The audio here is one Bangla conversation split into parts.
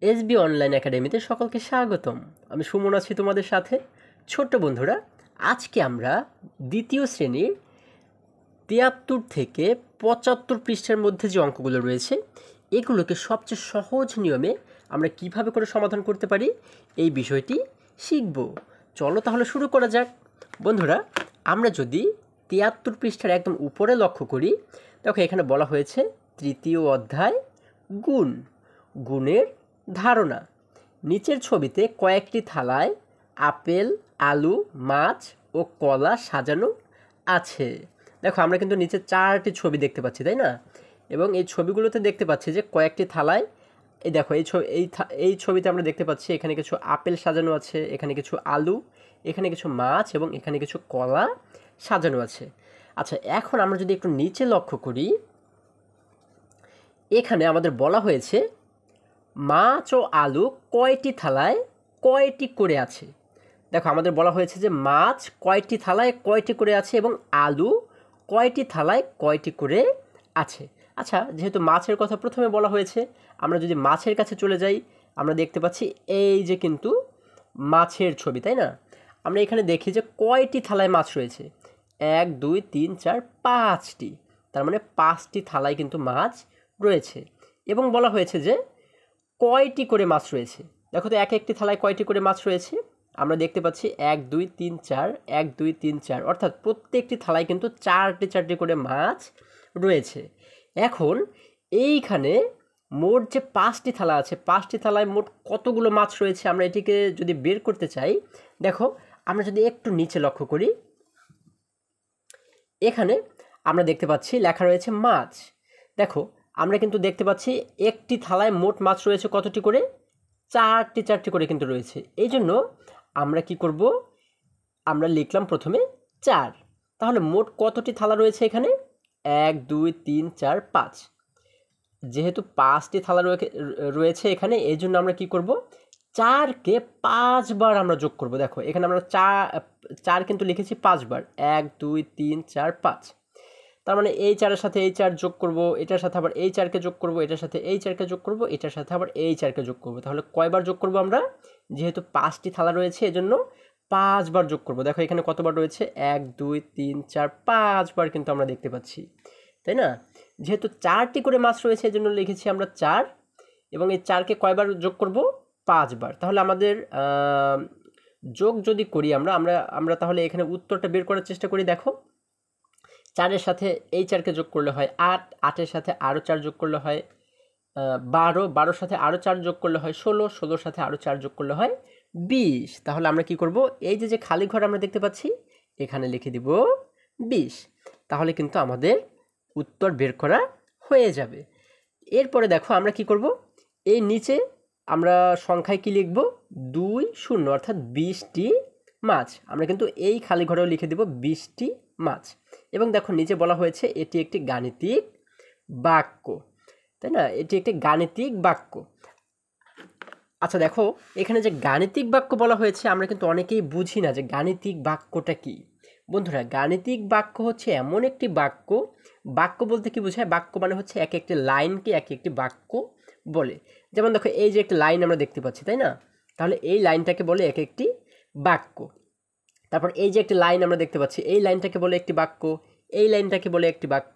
এসবি অনলাইন একাডেমিতে সকলকে স্বাগতম। আমি সুমন আছি তোমাদের সাথে। ছোট্ট বন্ধুরা, আজকে আমরা দ্বিতীয় শ্রেণীর ৭৩ থেকে ৭৫ পৃষ্ঠার মধ্যে যে অঙ্কগুলো রয়েছে এগুলোকে সবচেয়ে সহজ নিয়মে আমরা কিভাবে করে সমাধান করতে পারি এই বিষয়টি শিখব। চলো তাহলে শুরু করা যাক। বন্ধুরা, আমরা যদি ৭৩ পৃষ্ঠার একদম উপরে লক্ষ্য করি, দেখো এখানে বলা হয়েছে তৃতীয় অধ্যায় গুণ, গুণের ধারণা। নিচের ছবিতে কয়েকটি থালায় আপেল, আলু, মাছ ও কলা সাজানো আছে। দেখো আমরা কিন্তু নিচে 4টি ছবি দেখতে পাচ্ছি, তাই না? এবং এই ছবিগুলোতে দেখতে পাচ্ছি যে কয়েকটি থালায়, এই দেখো এই ছবিতে আমরা দেখতে পাচ্ছি এখানে কিছু আপেল সাজানো আছে, এখানে কিছু আলু, এখানে কিছু মাছ এবং এখানে কিছু কলা সাজানো আছে। আচ্ছা, এখন আমরা যদি একটু নিচে লক্ষ্য করি, এখানে আমাদের বলা হয়েছে মাছ ও আলু কয়টি থালায় কয়টি করে আছে। দেখো আমাদের বলা হয়েছে যে মাছ কয়টি থালায় কয়টি করে আছে এবং আলু কয়টি থালায় কয়টি করে আছে। আচ্ছা, যেহেতু মাছের কথা প্রথমে বলা হয়েছে, আমরা যদি মাছের কাছে চলে যাই, আমরা দেখতে পাচ্ছি এই যে কিন্তু মাছের ছবি, তাই না? আমরা এখানে দেখি যে কয়টি থালায় মাছ রয়েছে, 1 2 3 4 5টি। তার মানে 5টি থালায় কিন্তু মাছ রয়েছে। এবং বলা হয়েছে যে কয়টি করে মাছ রয়েছে। দেখো তো এক একটি থালায় কয়টি করে মাছ রয়েছে। আমরা দেখতে পাচ্ছি 1 2 3 4, 1 2 3 4, অর্থাৎ প্রত্যেকটি থালায় কিন্তু 4টি করে মাছ রয়েছে। এখন এইখানে মোট যে 5টি থালা আছে, 5টি থালায় মোট কতগুলো মাছ রয়েছে আমরা এটিকে যদি বের করতে চাই, দেখো আমরা যদি একটু নিচে লক্ষ্য করি, এখানে আমরা দেখতে পাচ্ছি লেখা রয়েছে মাছ। দেখো আমরা কিন্তু দেখতে পাচ্ছি একটি থালায় মোট মাছ রয়েছে কতটি করে, 4টি করে কিন্তু রয়েছে। এই জন্য আমরা কি করব, আমরা লিখলাম প্রথমে 4। তাহলে মোট কতটি থালা রয়েছে এখানে, 1 2 3 4 5। যেহেতু 5টি থালা রয়েছে এখানে, এই জন্য আমরা কি করব, 4কে 5 বার আমরা যোগ করব। দেখো এখানে আমরা 4 কিন্তু লিখেছি 5 বার, 1 2 3 4 5। তার মানে এই 4-এর সাথে এই 4 যোগ করব, এটার সাথে আবার এই 4কে যোগ করব, এটার সাথে এই 4কে যোগ করব, এটার সাথে আবার এই 4কে যোগ করব। তাহলে কয়বার যোগ করব আমরা, যেহেতু 5টি থালা রয়েছে এজন্য 5 বার যোগ করব। দেখো এখানে কতবার রয়েছে, 1 2 3 4 5 বার কিন্তু আমরা দেখতে পাচ্ছি, তাই না? যেহেতু 4টি করে মাছ রয়েছে এজন্য লিখেছি আমরা 4, এবং এই 4কে কয়বার যোগ করব, 5 বার। তাহলে আমাদের যোগ যদি করি আমরা তাহলে এখানে উত্তরটা বের করার চেষ্টা করি। দেখো 4-এর সাথে এই 4কে যোগ করলে হয় 8, 8-এর সাথে আরও 4 যোগ করলে হয় 12, 12-র সাথে আরও 4 যোগ করলে হয় 16, 16-র সাথে আরও 4 যোগ করলে হয় 20। তাহলে আমরা কি করব, এই যে খালি ঘর আমরা দেখতে পাচ্ছি এখানে লিখে দিব 20। তাহলে কিন্তু আমাদের উত্তর বের করা হয়ে যাবে। এরপরে দেখো আমরা কি করব, এই নিচে আমরা সংখ্যায় কি লিখব, 2 0, অর্থাৎ 20টি মাছ। আমরা কিন্তু এই খালি ঘরেও লিখে দেব 20টি মাছ। এবং দেখো নিচে বলা হয়েছে এটি একটি গাণিতিক বাক্য, তাই না? এটি একটি গাণিতিক বাক্য। আচ্ছা দেখো এখানে যে গাণিতিক বাক্য বলা হয়েছে, আমরা কিন্তু অনেকেই বুঝি না যে গাণিতিক বাক্যটা কি। বন্ধুরা, গাণিতিক বাক্য হচ্ছে এমন একটি বাক্য, বাক্য বলতে কি বোঝায়, বাক্য মানে হচ্ছে এক একটি লাইনকে এক একটি বাক্য বলে। যেমন দেখো এই যে একটা লাইন আমরা দেখতে পাচ্ছি, তাই না? তাহলে এই লাইনটাকে বলে এক একটি বাক্য। তারপর এই যে একটি লাইন আমরা দেখতে পাচ্ছি, এই লাইনটাকে বলে একটি বাক্য, এই লাইনটাকে বলে একটি বাক্য।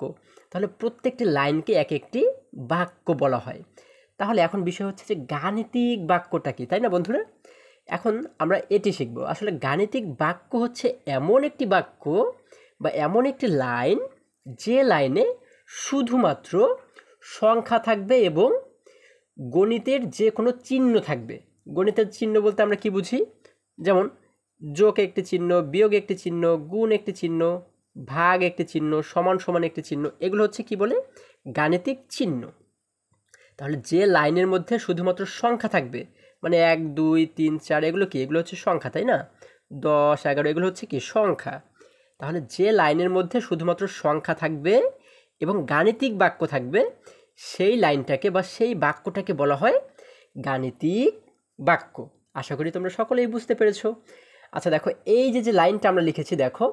তাহলে প্রত্যেকটি লাইনকে এক একটি বাক্য বলা হয়। তাহলে এখন বিষয় হচ্ছে যে গাণিতিক বাক্যটা কি, তাই না বন্ধুরা? এখন আমরা এটি শিখব। আসলে গাণিতিক বাক্য হচ্ছে এমন একটি বাক্য বা এমন একটি লাইন, যে লাইনে শুধুমাত্র সংখ্যা থাকবে এবং গণিতের যে কোনো চিহ্ন থাকবে। গণিতের চিহ্ন বলতে আমরা কি বুঝি, যেমন যোগ একটি চিহ্ন, বিয়োগ একটি চিহ্ন, গুণ একটি চিহ্ন, ভাগ একটি চিহ্ন, সমান সমান একটি চিহ্ন, এগুলো হচ্ছে কি বলে, গাণিতিক চিহ্ন। তাহলে যে লাইনের মধ্যে শুধুমাত্র সংখ্যা থাকবে, মানে 1 2 3 4, এগুলো কি, এগুলো হচ্ছে সংখ্যা, তাই না? 10 11, এগুলো হচ্ছে কি, সংখ্যা। তাহলে যে লাইনের মধ্যে শুধুমাত্র সংখ্যা থাকবে এবং গাণিতিক বাক্য থাকবে, সেই লাইনটাকে বা সেই বাক্যটাকে বলা হয় গাণিতিক বাক্য। আশা করি তোমরা সকলেই বুঝতে পেরেছো। আচ্ছা দেখো এই যে লাইনটা আমরা লিখেছি, দেখো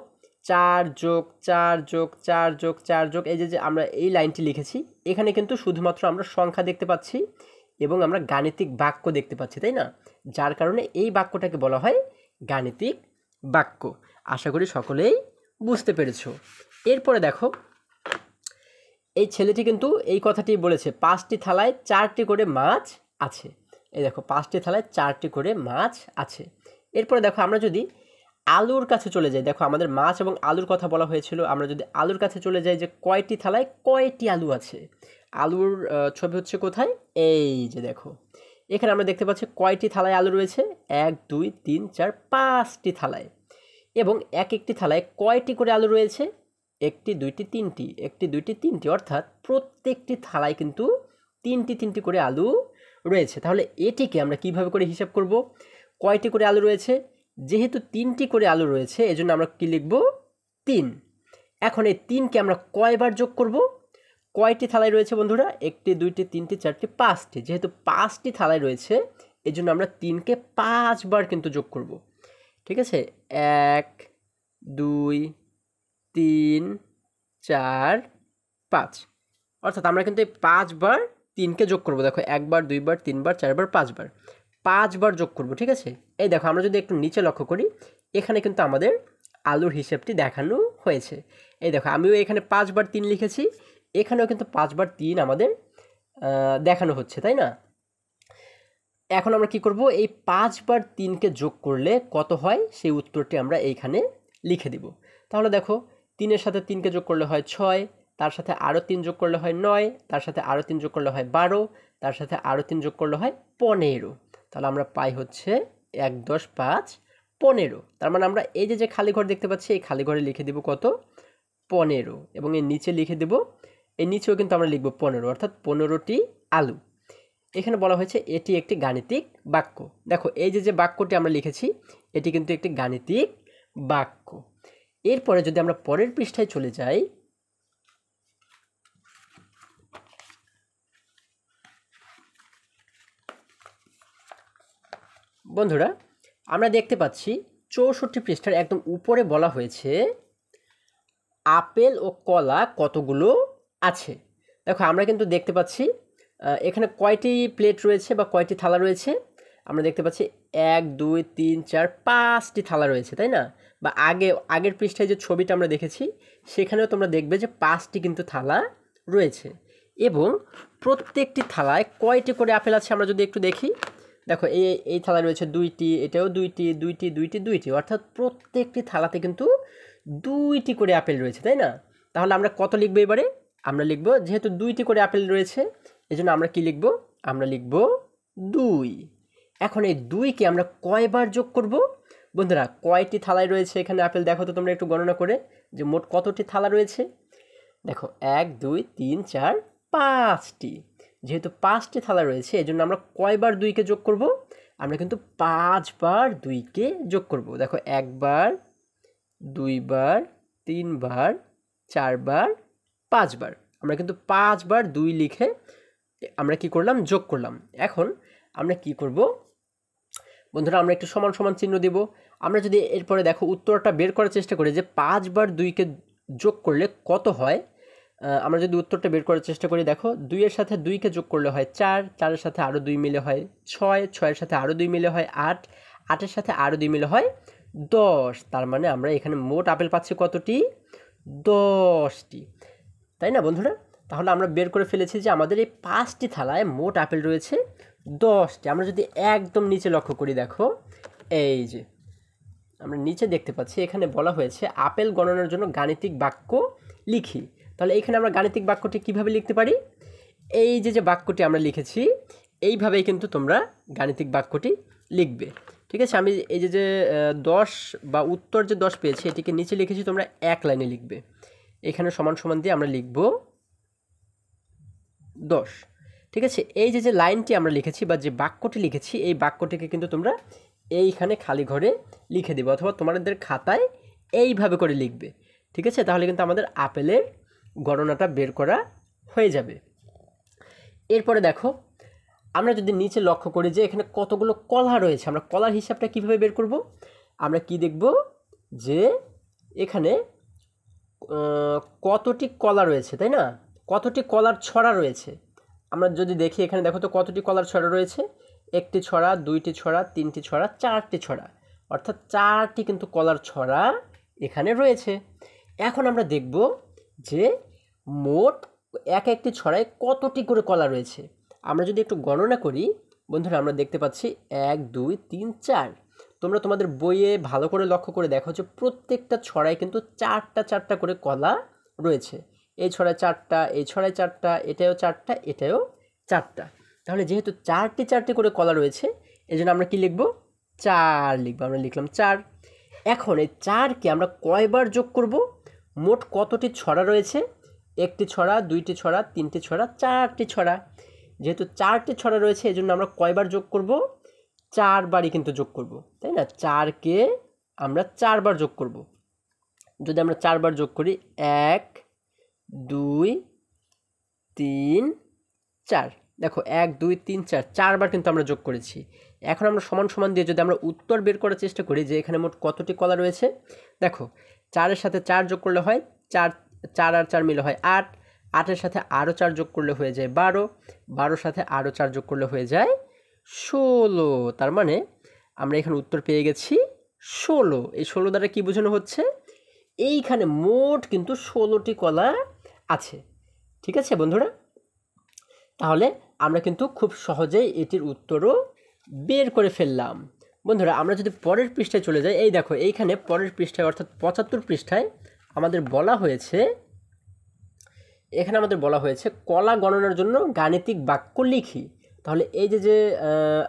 4 যোগ 4 যোগ 4 যোগ 4 যোগ, এই যে আমরা এই লাইনটি লিখেছি, এখানে কিন্তু শুধুমাত্র আমরা সংখ্যা দেখতে পাচ্ছি এবং আমরা গাণিতিক বাক্য দেখতে পাচ্ছি, তাই না? যার কারণে এই বাক্যটাকে বলা হয় গাণিতিক বাক্য। আশা করি সকলেই বুঝতে পেরেছো। এরপরে দেখো, এই ছেলেটি কিন্তু এই কথাটি বলেছে, 5টি থালায় 4টি করে মাছ আছে। এই দেখো, 5টি থালায় 4টি করে মাছ আছে। এরপরে দেখো, আমরা যদি আলুর কাছে চলে যাই, দেখো আমাদের মাছ এবং আলুর কথা বলা হয়েছিল, আমরা যদি আলুর কাছে চলে যাই যে কয়টি থালায় কয়টি আলু আছে, আলুর ছবি হচ্ছে কোথায়, এই যে দেখো এখানে আমরা দেখতে পাচ্ছি কয়টি থালায় আলু রয়েছে, 1 2 3 4 5টি থালায়। এবং এক একটি থালায় কয়টি করে আলু রয়েছে, 1টি 2টি 3টি, 1টি 2টি 3টি, অর্থাৎ প্রত্যেকটি থালায় কিন্তু 3টি করে আলু রয়েছে। তাহলে এটিকে আমরা কিভাবে করে হিসাব করব, কয়টি করে আলু রয়েছে, যেহেতু 3টি করে আলু রয়েছে এজন্য আমরা কি লিখব, 3। এখন এই 3কে আমরা কয়বার যোগ করব, কয়টি থালায় রয়েছে বন্ধুরা, 1টি 2টি 3টি 4টি 5টি, যেহেতু 5টি থালায় রয়েছে এজন্য আমরা 3কে 5 বার কিন্তু যোগ করব। ঠিক আছে, 1 2 3 4 5, অর্থাৎ আমরা কিন্তু এই 5 বার 3কে যোগ করব। দেখো 1 বার 2 বার 3 বার 4 বার 5 বার, 5 বার যোগ করব। ঠিক আছে, এই দেখো আমরা যদি একটু নিচে লক্ষ্য করি, এখানে কিন্তু আমাদের আলুর হিসাবটি দেখানো হয়েছে। এই দেখো আমিও এখানে 5 বার 3 লিখেছি, এখানেও কিন্তু 5 বার 3 আমাদের দেখানো হচ্ছে, তাই না? এখন আমরা কি করব, এই 5 বার 3কে যোগ করলে কত হয় সেই উত্তরটি আমরা এইখানে লিখে দিব। তাহলে দেখো 3-এর সাথে 3কে যোগ করলে হয় 6, তার সাথে আরও 3 যোগ করলে হয় 9, তার সাথে আরও 3 যোগ করলে হয় 12, তার সাথে আরও 3 যোগ করলে হয় 15। তাহলে আমরা পাই হচ্ছে 1 10 5 15। তার মানে আমরা এই যে খালি ঘর দেখতে পাচ্ছি, এই খালি ঘরে লিখে দিব কত, 15, এবং এর নিচে লিখে দেব, এই নিচেও কিন্তু আমরা লিখব 15, অর্থাৎ 15টি আলু। এখানে বলা হয়েছে এটি একটি গাণিতিক বাক্য। দেখো এই যে বাক্যটি আমরা লিখেছি এটি কিন্তু একটি গাণিতিক বাক্য। এরপরে যদি আমরা পরের পৃষ্ঠায় চলে যাই, বন্ধুরা আমরা দেখতে পাচ্ছি 64 পৃষ্ঠার একদম উপরে বলা হয়েছে আপেল ও কলা কতগুলো আছে। দেখো আমরা কিন্তু দেখতে পাচ্ছি এখানে কয়টি প্লেট রয়েছে বা কয়টি থালা রয়েছে, আমরা দেখতে পাচ্ছি 1 2 3 4 5টি থালা রয়েছে, তাই না? বা আগের পৃষ্ঠায় যে ছবিটা আমরা দেখেছি সেখানেও তোমরা দেখবে যে 5টি কিন্তু থালা রয়েছে, এবং প্রত্যেকটি থালায় কয়টি করে আপেল আছে আমরা যদি একটু দেখি, দেখো এই থালায় রয়েছে 2টি, এটাও 2টি 2টি 2টি 2টি, অর্থাৎ প্রত্যেকটি থালাতে কিন্তু 2টি করে আপেল রয়েছে, তাই না? তাহলে আমরা কত লিখবো এবারে, আমরা লিখব যেহেতু 2টি করে আপেল রয়েছে এজন্য আমরা কি লিখব, আমরা লিখব 2। এখন এই 2কে আমরা কয়বার যোগ করব, বন্ধুরা কয়টি থালায় রয়েছে এখানে আপেল দেখো তো তোমরা একটু গণনা করে, যে মোট কতটি থালা রয়েছে। দেখো 1 2 3 4 5টি, যেহেতু 5টি থালা রয়েছে এজন্য আমরা কয়বার 2কে যোগ করব, আমরা কিন্তু 5 বার 2কে যোগ করব। দেখো 1 বার 2 বার 3 বার 4 বার 5 বার, আমরা কিন্তু 5 বার 2 লিখে আমরা কি করলাম, যোগ করলাম। এখন আমরা কি করব বন্ধুরা, আমরা একটু সমান সমান চিহ্ন দেব। আমরা যদি এরপরে দেখো উত্তরটা বের করার চেষ্টা করি যে 5 বার 2কে যোগ করলে কত হয়, আমরা যদি উত্তরটা বের করার চেষ্টা করি, দেখো 2-এর সাথে 2কে যোগ করলে হয় 4, 4-এর সাথে আরও 2 মিলে হয় 6, 6-এর সাথে আরও 2 মিলে হয় 8, 8-এর সাথে আরও 2 মিলে হয় 10। তার মানে আমরা এখানে মোট আপেল পাচ্ছি কতটি, 10টি, তাই না বন্ধুরা? তাহলে আমরা বের করে ফেলেছি যে আমাদের এই 5টি থালায় মোট আপেল রয়েছে 10টি। আমরা যদি একদম নিচে লক্ষ্য করি, দেখো এই যে আমরা নিচে দেখতে পাচ্ছি এখানে বলা হয়েছে আপেল গণনার জন্য গাণিতিক বাক্য লিখি। তাহলে এখানে আমরা গাণিতিক বাক্যটি কিভাবে লিখতে পারি, এই যে বাক্যটি আমরা লিখেছি এইভাবেই কিন্তু তোমরা গাণিতিক বাক্যটি লিখবে। ঠিক আছে, আমি এই যে 10 বা উত্তর যে 10 পেয়েছি এটিকে নিচে লিখেছি, তোমরা এক লাইনে লিখবে। এখানে সমান সমান দিয়ে আমরা লিখব 10। ঠিক আছে, এই যে লাইনটি আমরা লিখেছি বা যে বাক্যটি লিখেছি এই বাক্যটিকে কিন্তু তোমরা এইখানে খালি ঘরে লিখে দেবে, অথবা তোমাদের খাতায় এইভাবে করে লিখবে। ঠিক আছে, তাহলে কিন্তু আমাদের আপেলের গণনাটা বের করা হয়ে যাবে। এরপরে দেখো আমরা যদি নিচে লক্ষ্য করি যে এখানে কতগুলো কলা রয়েছে, আমরা কলার হিসাবটা কিভাবে বের করব, আমরা কি দেখব যে এখানে কতটি কলা রয়েছে, তাই না? কতটি কলার ছড়া রয়েছে, আমরা যদি দেখি এখানে দেখো তো কতটি কলার ছড়া রয়েছে, একটি ছড়া, দুইটি ছড়া, তিনটি ছড়া, চারটি ছড়া, অর্থাৎ চারটি কিন্তু কলার ছড়া এখানে রয়েছে। এখন আমরা দেখব যে মোট একটি ছড়ায় কতটি করে কলা রয়েছে। আমরা যদি একটু গণনা করি বন্ধুরা, আমরা দেখতে পাচ্ছি 1 2 3 4। তোমরা তোমাদের বইয়ে ভালো করে লক্ষ্য করে দেখো যে প্রত্যেকটা ছড়ায় কিন্তু চারটা চারটা করে কলা রয়েছে। এই ছড়ায় চারটা, এই ছড়ায় চারটা, এটাও চারটা, এটাও চারটা। তাহলে যেহেতু চারটি চারটি করে কলা রয়েছে, এই জন্য আমরা কি লিখব? 4 লিখব। আমরা লিখলাম 4। এখন এই 4কে আমরা কয়বার যোগ করব? মোট কতটি ছড়া রয়েছে? একটি ছড়া, দুইটি ছড়া, তিনটি ছড়া, চারটি ছড়া। যেহেতু চারটি ছড়া রয়েছে, এই জন্য আমরা কয়বার যোগ করব? 4 বারই কিন্তু যোগ করব, তাই না? 4কে আমরা 4 বার যোগ করব। যদি আমরা 4 বার যোগ করি, 1 2 3 4, দেখো 1 2 3 4, 4 বার কিন্তু আমরা যোগ করেছি। এখন আমরা সমান সমান দিয়ে যদি আমরা উত্তর বের করার চেষ্টা করি যে এখানে মোট কতটি কলা রয়েছে, দেখো 4-এর সাথে 4 যোগ করলে হয় 4, 4 আর 4 মিলে হয় 8, 8-এর সাথে আরও 4 যোগ করলে হয়ে যায় 12, 12-এর সাথে আরও 4 যোগ করলে হয়ে যায় 16। তার মানে আমরা এখানে উত্তর পেয়ে গেছি 16। এই 16 দ্বারা কি বোঝানো হচ্ছে? এইখানে মোট কিন্তু 16টি কলা আছে। ঠিক আছে বন্ধুরা? তাহলে আমরা কিন্তু খুব সহজেই এটির উত্তরও বের করে ফেললাম। বন্ধুরা, আমরা যদি পরের পৃষ্ঠায় চলে যাই, এই দেখো এইখানে পরের পৃষ্ঠায় অর্থাৎ 75 পৃষ্ঠায় আমাদের বলা হয়েছে, এখানে আমাদের বলা হয়েছে কলা গণনার জন্য গাণিতিক বাক্য লিখি। তাহলে এই যে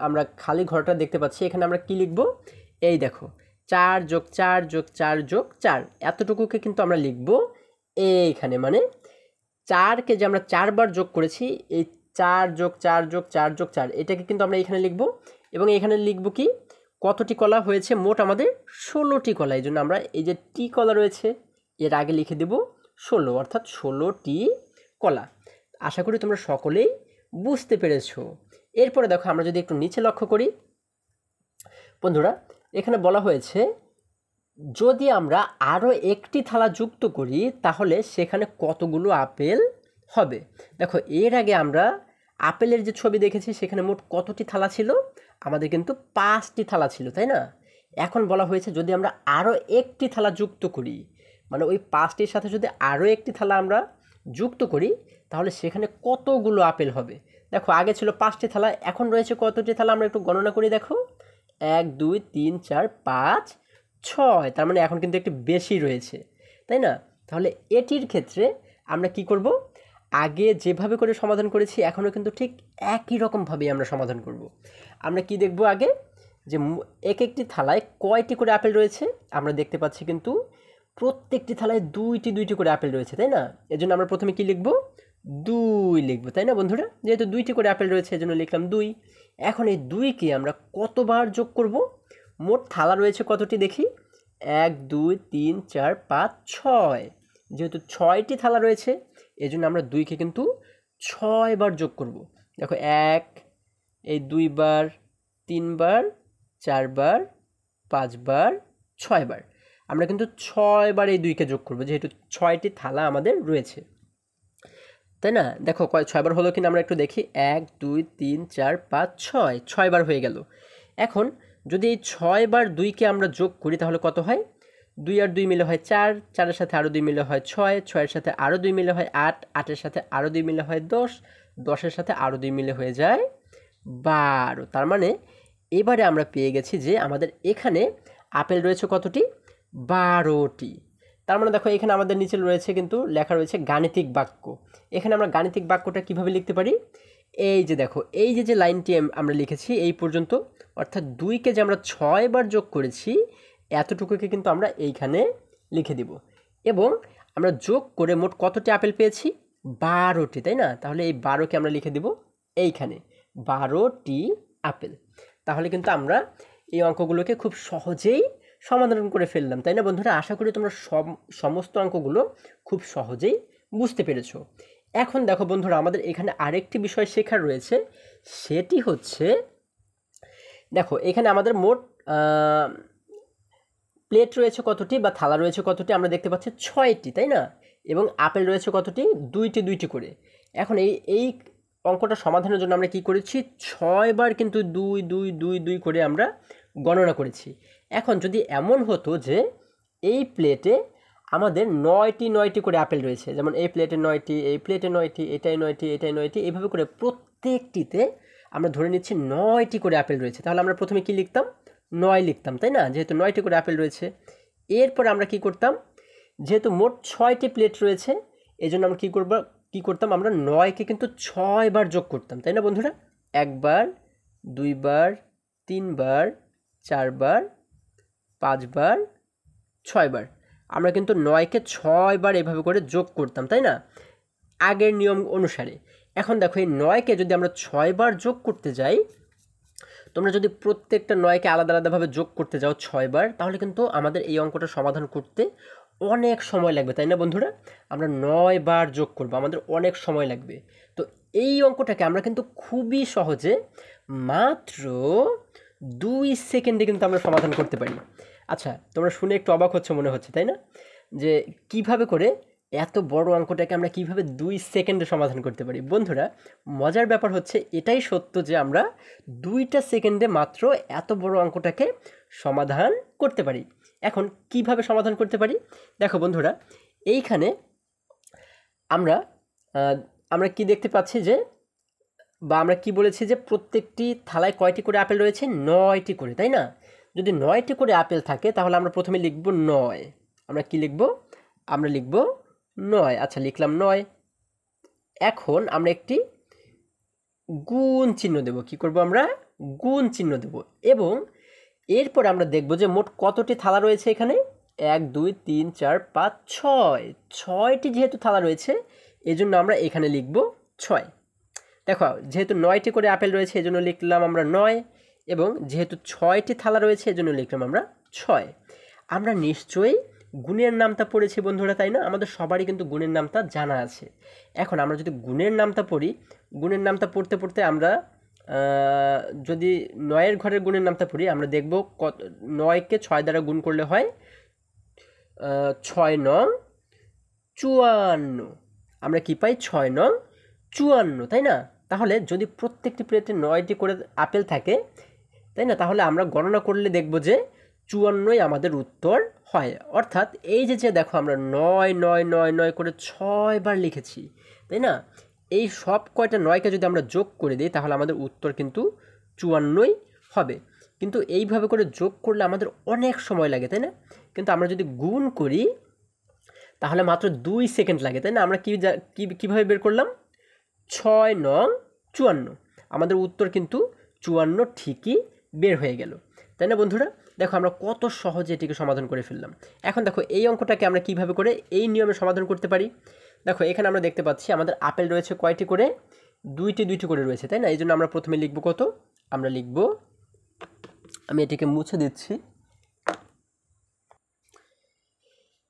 আমরা খালি ঘরটা দেখতে পাচ্ছি, এখানে আমরা কি লিখব? এই দেখো 4 যোগ 4 যোগ 4 যোগ 4, এতটুকুকে কিন্তু আমরা লিখব এইখানে। মানে 4কে যে আমরা 4 বার যোগ করেছি, এই 4 যোগ 4 যোগ 4 যোগ 4, এটাকে কিন্তু আমরা এখানে লিখব। এবং এখানে লিখব কি? কতটি কলা হয়েছে? মোট আমাদের 16টি কলা। এই জন্য আমরা এই যে টি কলা রয়েছে এর আগে লিখে দেব 16, অর্থাৎ 16টি কলা। আশা করি তোমরা সকলেই বুঝতে পেরেছো। এরপরে দেখো আমরা যদি একটু নিচে লক্ষ্য করি বন্ধুরা, এখানে বলা হয়েছে যদি আমরা আরও একটি থালা যুক্ত করি তাহলে সেখানে কতগুলো আপেল হবে। দেখো এর আগে আমরা আপেলের যে ছবি দেখেছি সেখানে মোট কতটি থালা ছিল? আমাদের কিন্তু 5টি থালা ছিল, তাই না? এখন বলা হয়েছে যদি আমরা আরও একটি থালা যুক্ত করি, মানে ওই 5টির সাথে যদি আরও একটি থালা আমরা যুক্ত করি তাহলে সেখানে কতগুলো আপেল হবে। দেখো আগে ছিল 5টি থালা, এখন রয়েছে কতটি থালা? আমরা একটু গণনা করি। দেখো 1 2 3 4 5 6, তার মানে এখন কিন্তু একটু বেশি রয়েছে, তাই না? তাহলে এটির ক্ষেত্রে আমরা কি করব? আগে যেভাবে করে সমাধান করেছি এখনও কিন্তু ঠিক একই রকমভাবেই আমরা সমাধান করব। আমরা কি দেখব আগে? যে এক একটি থালায় কয়টি করে আপেল রয়েছে। আমরা দেখতে পাচ্ছি কিন্তু প্রত্যেকটি থালায় দুইটি দুইটি করে আপেল রয়েছে, তাই না? এজন্য আমরা প্রথমে কি লিখব? 2 লিখব, তাই না বন্ধুরা? যেহেতু দুইটি করে আপেল রয়েছে এজন্য লিখলাম 2। এখন এই 2কে আমরা কতবার যোগ করব? মোট থালা রয়েছে কতটি দেখি? 1 2 3 4 5 6, যেহেতু 6টি থালা রয়েছে এজন্য আমরা 2কে কিন্তু 6 বার যোগ করব। দেখো 1, এই 2 বার, 3 বার, 4 বার, 5 বার, 6 বার। আমরা কিন্তু 6 বার এই 2কে যোগ করব যেহেতু 6টি থালা আমাদের রয়েছে, তাই না? দেখো 6 বার হলো কিনা আমরা একটু দেখি। 1 2 3 4 5 6, 6 বার হয়ে গেল। এখন যদি এই 6 বার 2কে আমরা যোগ করি তাহলে কত হয়? 2 আর 2 মিলে হয় 4, 4-এর সাথে আরও 2 মিলে হয় 6, 6-এর সাথে আরও 2 মিলে হয় 8, 8-এর সাথে আরও 2 মিলে হয় 10, 10-এর সাথে আরও 2 মিলে হয়ে যায় 12। তার মানে এবারে আমরা পেয়ে গেছি যে আমাদের এখানে আপেল রয়েছে কতটি? 12টি। তার মানে দেখো এখানে আমাদের নিচে রয়েছে কিন্তু লেখা রয়েছে গাণিতিক বাক্য। এখানে আমরা গাণিতিক বাক্যটা কিভাবে লিখতে পারি? এই যে দেখো এই যে লাইনটি আমরা লিখেছি এই পর্যন্ত, অর্থাৎ 2কে যে আমরা 6 বার যোগ করেছি এতটুকুকে কিন্তু আমরা এইখানে লিখে দিব। এবং আমরা যোগ করে মোট কতটি আপেল পেয়েছি? 12টি, তাই না? তাহলে এই 12কে আমরা লিখে দিব এইখানে, 12টি আপেল। তাহলে কিন্তু আমরা এই অঙ্কগুলোকে খুব সহজেই সমাধান করে ফেললাম, তাই না বন্ধুরা? আশা করি তোমরা সমস্ত অঙ্কগুলো খুব সহজেই বুঝতে পেরেছো। এখন দেখো বন্ধুরা আমাদের এখানে আরেকটি বিষয় শেখার রয়েছে, সেটি হচ্ছে দেখো এখানে আমাদের মোট প্লেট রয়েছে কতটি বা থালা রয়েছে কতটি? আমরা দেখতে পাচ্ছি 6টি, তাই না? এবং আপেল রয়েছে কতটি? 2টি 2টি করে। এখন এই অঙ্কটা সমাধানের জন্য আমরা কি করেছি 6 বার কিন্তু 2 2 2 2 করে আমরা গণনা করেছি। এখন যদি এমন হতো যে এই প্লেটে আমাদের 9টি করে আপেল রয়েছে, যেমন এই প্লেটে 9টি, এই প্লেটে 9টি, এটাই 9টি, এটাই 9টি, এইভাবে করে প্রত্যেকটিতে আমরা ধরে নিচ্ছি 9টি করে আপেল রয়েছে, তাহলে আমরা প্রথমে কি লিখতাম 9 লিখতাম, তাই না? যেহেতু 9টি করে আপেল রয়েছে। এরপর আমরা কি করতাম, যেহেতু মোট 6টি প্লেট রয়েছে এই জন্য আমরা কি করতাম আমরা 9কে কিন্তু 6 বার যোগ করতাম, তাই না বন্ধুরা? 1 বার, 2 বার, 3 বার, 4 বার, 5 বার, 6 বার, আমরা কিন্তু 9কে 6 বার এভাবে করে যোগ করতাম, তাই না? আগের নিয়ম অনুসারে। এখন দেখো এই 9কে যদি আমরা 6 বার যোগ করতে যাই, তোমরা যদি প্রত্যেকটা 9কে আলাদা আলাদাভাবে যোগ করতে যাও 6 বার, তাহলে কিন্তু আমাদের এই অঙ্কটা সমাধান করতে অনেক সময় লাগবে, তাই না বন্ধুরা? আমরা 9 বার যোগ করব, আমাদের অনেক সময় লাগবে। তো এই অঙ্কটাকে আমরা কিন্তু খুবই সহজে মাত্র 2 সেকেন্ডে কিন্তু আমরা সমাধান করতে পারি। আচ্ছা, তোমরা শুনে একটু অবাক হচ্ছে মনে হচ্ছে, তাই না? যে কিভাবে করে এত বড় অঙ্কটাকে আমরা কিভাবে 2 সেকেন্ডে সমাধান করতে পারি। বন্ধুরা, মজার ব্যাপার হচ্ছে এটাই সত্য যে আমরা 2টা সেকেন্ডে মাত্র এত বড় অঙ্কটাকে সমাধান করতে পারি। এখন কিভাবে সমাধান করতে পারি দেখো বন্ধুরা, এইখানে আমরা আমরা কি দেখতে পাচ্ছি যে, বা আমরা কি বলেছি যে প্রত্যেকটি থালায় কয়টি করে আপেল রয়েছে 9টি করে, তাই না? যদি 9টি করে আপেল থাকে তাহলে আমরা প্রথমে লিখব 9। আমরা কি লিখব? আমরা লিখব 9। আচ্ছা, লিখলাম 9। এখন আমরা একটি গুণ চিহ্ন দেব। কি করব? আমরা গুণ চিহ্ন দেব। এবং এরপর আমরা দেখব যে মোট কতটি থালা রয়েছে এখানে। 1 2 3 4 5 6। 6টি যেহেতু থালা রয়েছে এজন্য আমরা এখানে লিখব 6। দেখো, যেহেতু 9টি করে আপেল রয়েছে এজন্য লিখলাম আমরা 9, এবং যেহেতু 6টি থালা রয়েছে এজন্য লিখলাম আমরা 6। আমরা নিশ্চয়ই গুণের নামটা পড়েছি বন্ধুরা, তাই না? আমাদের সবারই কিন্তু গুণের নামটা জানা আছে। এখন আমরা যদি গুণের নামটা পড়ি, গুণের নামটা পড়তে পড়তে আমরা যদি 9-এর ঘরের গুণের নামটা পড়ি, আমরা দেখব 9কে 6 দ্বারা গুণ করলে হয় 6 নং 54। আমরা কি পাই? 6 নং 54, তাই না? তাহলে যদি প্রত্যেকটি প্লেটে 9টি করে আপেল থাকে, তাই না, তাহলে আমরা গণনা করলে দেখব যে 54ই আমাদের উত্তর হয়। অর্থাৎ এই যে দেখো আমরা 9 9 9 9 করে 6 বার লিখেছি, তাই না? এই সব কয়টা 9কে যদি আমরা যোগ করে দিই তাহলে আমাদের উত্তর কিন্তু 54ই হবে। কিন্তু এইভাবে করে যোগ করলে আমাদের অনেক সময় লাগে, তাই না? কিন্তু আমরা যদি গুণ করি তাহলে মাত্র 2 সেকেন্ড লাগে, তাই না? আমরা কীভাবে বের করলাম? 6 নং 54। আমাদের উত্তর কিন্তু 54 ঠিকই বের হয়ে গেল, তাই না বন্ধুরা? দেখো আমরা কত সহজে এটিকে সমাধান করে ফেললাম। এখন দেখো এই অঙ্কটাকে আমরা কিভাবে করে এই নিয়মে সমাধান করতে পারি। দেখো এখানে আমরা দেখতে পাচ্ছি আমাদের আপেল রয়েছে কয়টি করে? 2টি করে রয়েছে, তাই না? এই জন্য আমরা প্রথমে লিখব কত? আমরা লিখব, আমি এটিকে মুছে দিচ্ছি।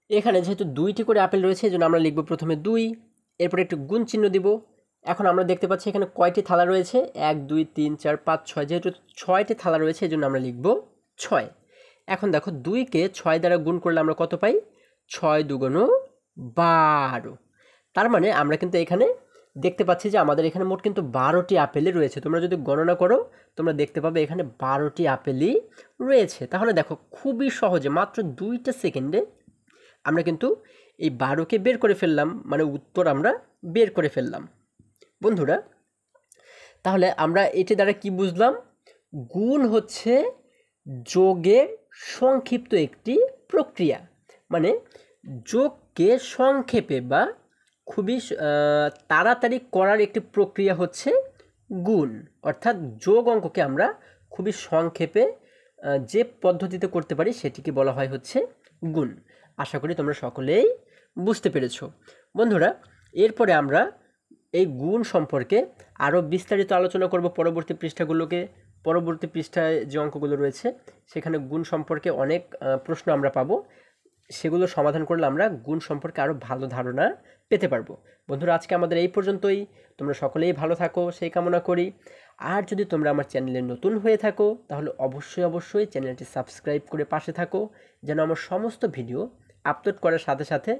এখানে যেহেতু 2টি করে আপেল রয়েছে এই জন্য আমরা লিখব প্রথমে 2, এরপর একটু গুণ চিহ্ন দিব। এখন আমরা দেখতে পাচ্ছি এখানে কয়টি থালা রয়েছে? 1 2 3 4 5 6। যেহেতু 6টি থালা রয়েছে এই জন্য আমরা লিখব 6। এখন দেখো 2কে 6 দ্বারা গুণ করলে আমরা কত পাই? 6 দুগুণ 12। তার মানে আমরা কিন্তু এখানে দেখতে পাচ্ছি যে আমাদের এখানে মোট কিন্তু 12টি আপেলই রয়েছে। তোমরা যদি গণনা করো তোমরা দেখতে পাবে এখানে 12টি আপেলই রয়েছে। তাহলে দেখো খুবই সহজে মাত্র 2টা সেকেন্ডে আমরা কিন্তু এই 12কে বের করে ফেললাম, মানে উত্তর আমরা বের করে ফেললাম বন্ধুরা। তাহলে আমরা এটি দ্বারা কি বুঝলাম? গুণ হচ্ছে যোগের সংক্ষিপ্ত একটি প্রক্রিয়া, মানে যোগকে সংক্ষেপে বা খুবই তাড়াতাড়ি করার একটি প্রক্রিয়া হচ্ছে গুণ। অর্থাৎ যোগ অঙ্ককে আমরা খুবই সংক্ষেপে যে পদ্ধতিতে করতে পারি সেটিকে বলা হয় হচ্ছে গুণ। আশা করি তোমরা সকলেই বুঝতে পেরেছ বন্ধুরা। এরপরে আমরা এই গুণ সম্পর্কে আরও বিস্তারিত আলোচনা করব পরবর্তী পৃষ্ঠায় যে অঙ্কগুলো রয়েছে সেখানে গুণ সম্পর্কে অনেক প্রশ্ন আমরা পাবো। সেগুলো সমাধান করলে আমরা গুণ সম্পর্কে আরও ভালো ধারণা পেতে পারবো। বন্ধুরা, আজকে আমাদের এই পর্যন্তই। তোমরা সকলেই ভালো থাকো সেই কামনা করি। আর যদি তোমরা আমার চ্যানেলে নতুন হয়ে থাকো তাহলে অবশ্যই চ্যানেলটি সাবস্ক্রাইব করে পাশে থাকো, যেন আমার সমস্ত ভিডিও আপলোড করার সাথে সাথে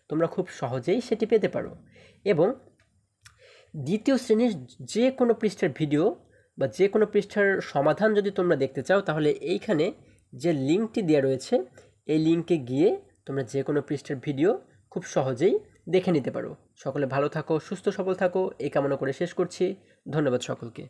তোমরা খুব সহজেই সেটি পেতে পারো। এবং দ্বিতীয় শ্রেণীর যে কোনো পৃষ্ঠার ভিডিও বা যে কোনো পৃষ্ঠার সমাধান যদি তোমরা দেখতে চাও, তাহলে এইখানে যে লিঙ্কটি দেওয়া রয়েছে এই লিঙ্কে গিয়ে তোমরা যে কোনো পৃষ্ঠার ভিডিও খুব সহজেই দেখে নিতে পারো। সকলে ভালো থাকো, সুস্থ সবল থাকো, এই কামনা করে শেষ করছি। ধন্যবাদ সকলকে।